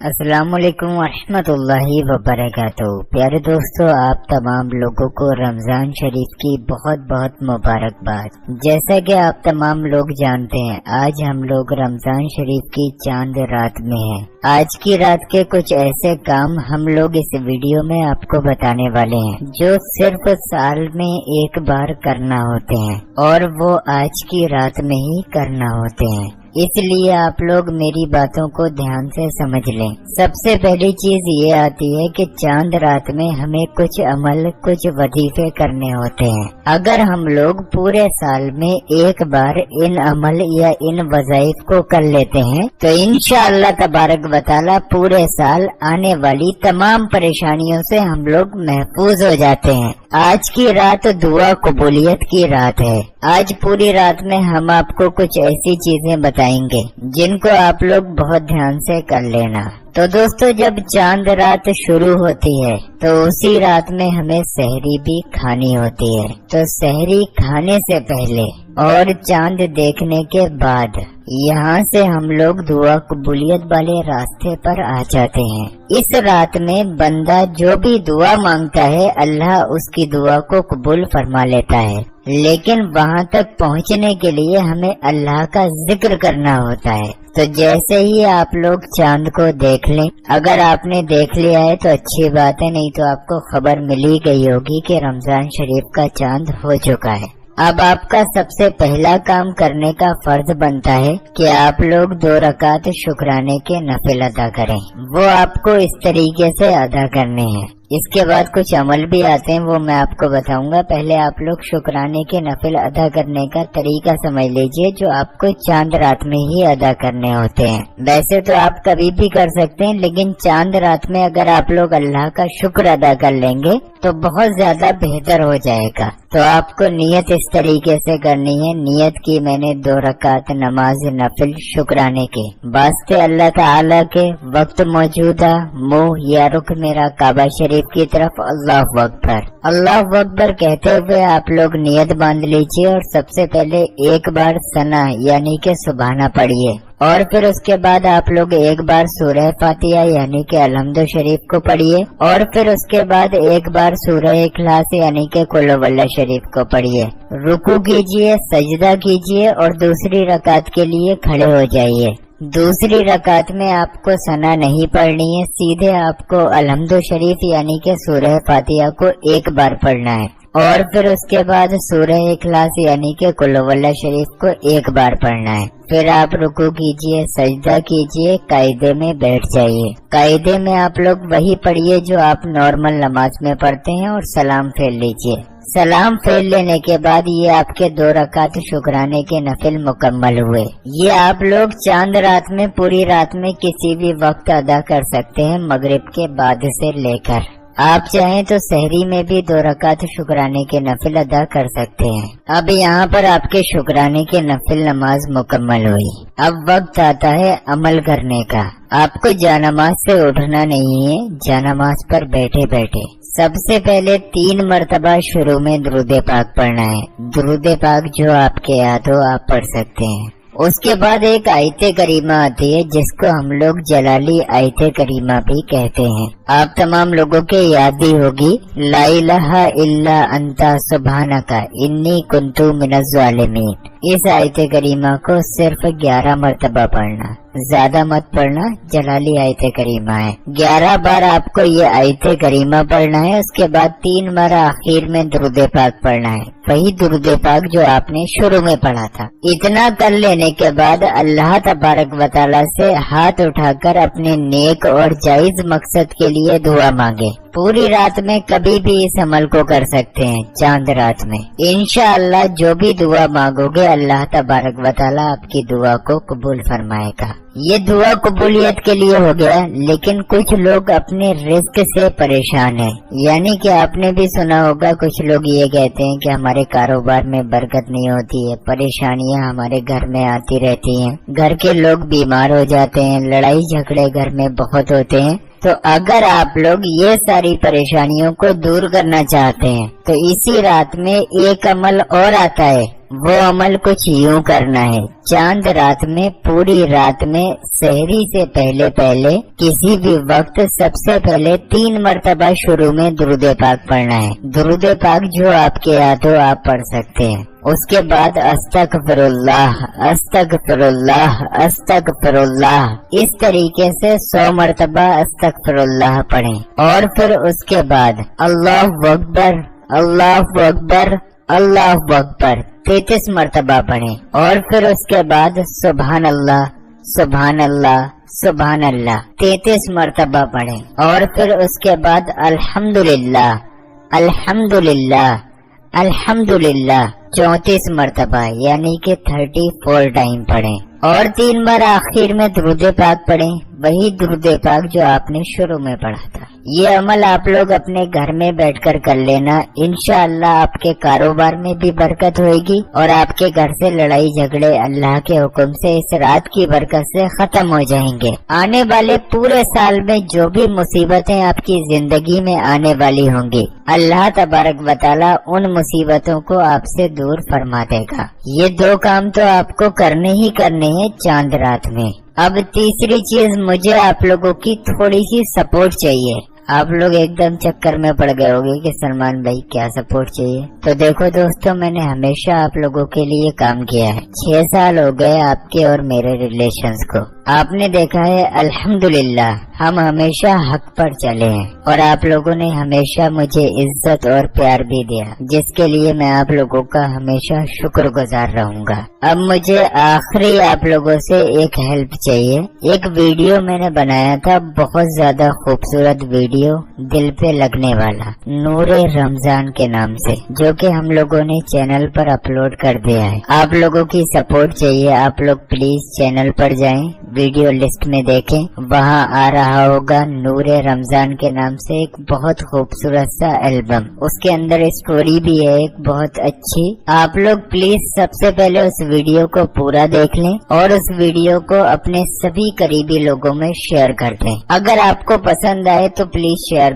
अस्सलाम वालेकुम वरहमतुल्लाहि वबरकातुहू। प्यारे दोस्तों, आप तमाम लोगों को रमजान शरीफ की बहुत बहुत मुबारकबाद। जैसा कि आप तमाम लोग जानते हैं, आज हम लोग रमजान शरीफ की चांद रात में हैं। आज की रात के कुछ ऐसे काम हम लोग इस वीडियो में आपको बताने वाले हैं जो सिर्फ साल में एक बार करना होते हैं और वो आज की रात में ही करना होते हैं। इसलिए आप लोग मेरी बातों को ध्यान से समझ लें। सबसे पहली चीज ये आती है कि चांद रात में हमें कुछ अमल, कुछ वजीफे करने होते हैं। अगर हम लोग पूरे साल में एक बार इन अमल या इन वज़ाइफ को कर लेते हैं तो इंशाअल्लाह तबारक व तआला पूरे साल आने वाली तमाम परेशानियों से हम लोग महफूज हो जाते हैं। आज की रात दुआ कबूलियत की रात है। आज पूरी रात में हम आपको कुछ ऐसी चीजें बताएंगे जिनको आप लोग बहुत ध्यान से कर लेना। तो दोस्तों, जब चांद रात शुरू होती है तो उसी रात में हमें सहरी भी खानी होती है। तो सहरी खाने से पहले और चांद देखने के बाद यहाँ से हम लोग दुआ कबूलियत वाले रास्ते पर आ जाते हैं। इस रात में बंदा जो भी दुआ मांगता है, अल्लाह उसकी दुआ को कबूल फरमा लेता है। लेकिन वहाँ तक पहुँचने के लिए हमें अल्लाह का जिक्र करना होता है। तो जैसे ही आप लोग चांद को देख लें, अगर आपने देख लिया है तो अच्छी बात है, नहीं तो आपको खबर मिली गई होगी कि रमजान शरीफ का चांद हो चुका है। अब आपका सबसे पहला काम करने का फर्ज बनता है कि आप लोग 2 रकात शुक्राने के नफिल अदा करें। वो आपको इस तरीके से अदा करने हैं। इसके बाद कुछ अमल भी आते हैं, वो मैं आपको बताऊंगा। पहले आप लोग शुक्राने के नफिल अदा करने का तरीका समझ लीजिए, जो आपको चांद रात में ही अदा करने होते हैं। वैसे तो आप कभी भी कर सकते हैं, लेकिन चांद रात में अगर आप लोग अल्लाह का शुक्र अदा कर लेंगे तो बहुत ज्यादा बेहतर हो जाएगा। तो आपको नियत इस तरीके से करनी है। नियत की मैंने 2 रकात नमाज नफिल शुक्राने के वास्ते अल्लाह ताला के, वक्त मौजूदा मुंह या रुख मेरा काबा शरीफ की तरफ अल्लाहु अकबर अल्लाहु अकबर कहते हुए आप लोग नियत बांध लीजिए और सबसे पहले एक बार सना यानी के सुबहाना पढ़िए और फिर उसके बाद आप लोग एक बार सूरह फातिहा यानी के अलहम्दु शरीफ को पढ़िए और फिर उसके बाद एक बार सूरह इखलास यानी के कुल वल्लाह शरीफ को पढ़िए। रुकू कीजिए, सजदा कीजिए और दूसरी रकात के लिए खड़े हो जाइए। दूसरी रकात में आपको सना नहीं पढ़नी है, सीधे आपको अलहम्दु शरीफ यानी के सूरह फातिहा को एक बार पढ़ना है और फिर उसके बाद सूरह इखलास यानी के कुल वल्लाह शरीफ को एक बार पढ़ना है। फिर आप रुकू कीजिए, सजदा कीजिए, कायदे में बैठ जाइए। कायदे में आप लोग वही पढ़िए जो आप नॉर्मल नमाज में पढ़ते हैं और सलाम फेर लीजिए। सलाम फेर लेने के बाद ये आपके 2 रकात शुक्राने के नफिल मुकम्मल हुए। ये आप लोग चांद रात में पूरी रात में किसी भी वक्त अदा कर सकते हैं, मगरिब के बाद से लेकर। आप चाहें तो सहरी में भी 2 रकात शुक्राने के नफिल अदा कर सकते हैं। अब यहाँ पर आपके शुक्राने के नफिल नमाज मुकम्मल हुई। अब वक्त आता है अमल करने का। आपको जानमाज से उठना नहीं है, जानमाज पर बैठे बैठे सबसे पहले 3 मरतबा शुरू में दुरूद पाक पढ़ना है। दुरूद पाक जो आपके याद हो आप पढ़ सकते हैं। उसके बाद एक आयते करीमा आती है जिसको हम लोग जलाली आयते करीमा भी कहते हैं। आप तमाम लोगों के याद ही होगी, ला इलाहा इल्ला अंता सुब्हानका इन्नी कुन्तु मिनज़ ज़ालिमीन। इस आयते करीमा को सिर्फ 11 मरतबा पढ़ना, ज्यादा मत पढ़ना, जलाली आयते करीमा है। 11 बार आपको ये आयते करीमा पढ़ना है। उसके बाद 3 बार आखिर में दुरूद पाक पढ़ना है, वही दुरूद पाक जो आपने शुरू में पढ़ा था। इतना कर लेने के बाद अल्लाह तबारक व तआला से हाथ उठाकर अपने नेक और जायज मकसद के लिए दुआ मांगे। पूरी रात में कभी भी इस अमल को कर सकते हैं। चांद रात में इंशाअल्लाह जो भी दुआ मांगोगे अल्लाह तबारक व तआला आपकी दुआ को कबूल फरमाएगा। ये दुआ कबूलियत के लिए हो गया, लेकिन कुछ लोग अपने रिस्क से परेशान हैं। यानी कि आपने भी सुना होगा, कुछ लोग ये कहते हैं कि हमारे कारोबार में बरकत नहीं होती है, परेशानियां हमारे घर में आती रहती हैं, घर के लोग बीमार हो जाते हैं, लड़ाई झगड़े घर में बहुत होते हैं। तो अगर आप लोग ये सारी परेशानियों को दूर करना चाहते हैं तो इसी रात में एक अमल और आता है वो अमल कुछ यूं करना है, चांद रात में पूरी रात में सहरी से पहले पहले किसी भी वक्त सबसे पहले 3 मरतबा शुरू में दुरूद पाक पढ़ना है। दुरूद पाक जो आपके याद हो आप पढ़ सकते हैं। उसके बाद अस्तगफिरुल्लाह अस्तगफिरुल्लाह अस्तगफिरुल्लाह इस तरीके से 100 मरतबा अस्तगफिरुल्लाह पढ़ें। और फिर उसके बाद अल्लाहु अकबर अल्लाहु अकबर अल्लाहु अकबर 33 मरतबा पढ़ें। और फिर उसके बाद सुभान अल्लाह सुभान अल्लाह सुभान अल्लाह 33 मरतबा पढ़ें। और फिर उसके बाद अल्हम्दुलिल्लाह अल्हम्दुलिल्लाह अल्हम्दुलिल्लाह 34 मरतबा यानी कि 34 टाइम पढ़ें। और 3 बार आखिर में दुरूद पाक पढ़ें, वही दुरूद पाक जो आपने शुरू में पढ़ा था। ये अमल आप लोग अपने घर में बैठकर कर लेना, इंशाअल्लाह आपके कारोबार में भी बरकत होगी और आपके घर से लड़ाई झगड़े अल्लाह के हुक्म से इस रात की बरकत से खत्म हो जाएंगे। आने वाले पूरे साल में जो भी मुसीबतें आपकी जिंदगी में आने वाली होंगी, अल्लाह तबारक व तआला उन मुसीबतों को आपसे दूर फरमा देगा। ये 2 काम तो आपको करने ही करने हैं चांद रात में। अब तीसरी चीज, मुझे आप लोगों की थोड़ी सी सपोर्ट चाहिए। आप लोग एकदम चक्कर में पड़ गए होंगे कि सलमान भाई क्या सपोर्ट चाहिए। तो देखो दोस्तों, मैंने हमेशा आप लोगों के लिए काम किया है। 6 साल हो गए आपके और मेरे रिलेशंस को। आपने देखा है अल्हम्दुलिल्लाह हम हमेशा हक पर चले हैं और आप लोगों ने हमेशा मुझे इज्जत और प्यार भी दिया, जिसके लिए मैं आप लोगों का हमेशा शुक्रगुजार रहूंगा। अब मुझे आखिरी आप लोगों से एक हेल्प चाहिए। एक वीडियो मैंने बनाया था, बहुत ज्यादा खूबसूरत वीडियो, दिल पे लगने वाला, नूरे रमजान के नाम से, जो कि हम लोगों ने चैनल पर अपलोड कर दिया है। आप लोगों की सपोर्ट चाहिए। आप लोग प्लीज चैनल पर जाएं, वीडियो लिस्ट में देखें, वहाँ आ रहा होगा नूरे रमजान के नाम से एक बहुत खूबसूरत सा एल्बम। उसके अंदर स्टोरी भी है एक बहुत अच्छी। आप लोग प्लीज सबसे पहले उस वीडियो को पूरा देख लें और उस वीडियो को अपने सभी करीबी लोगों में शेयर कर दें। अगर आपको पसंद आए तो प्लीज शेयर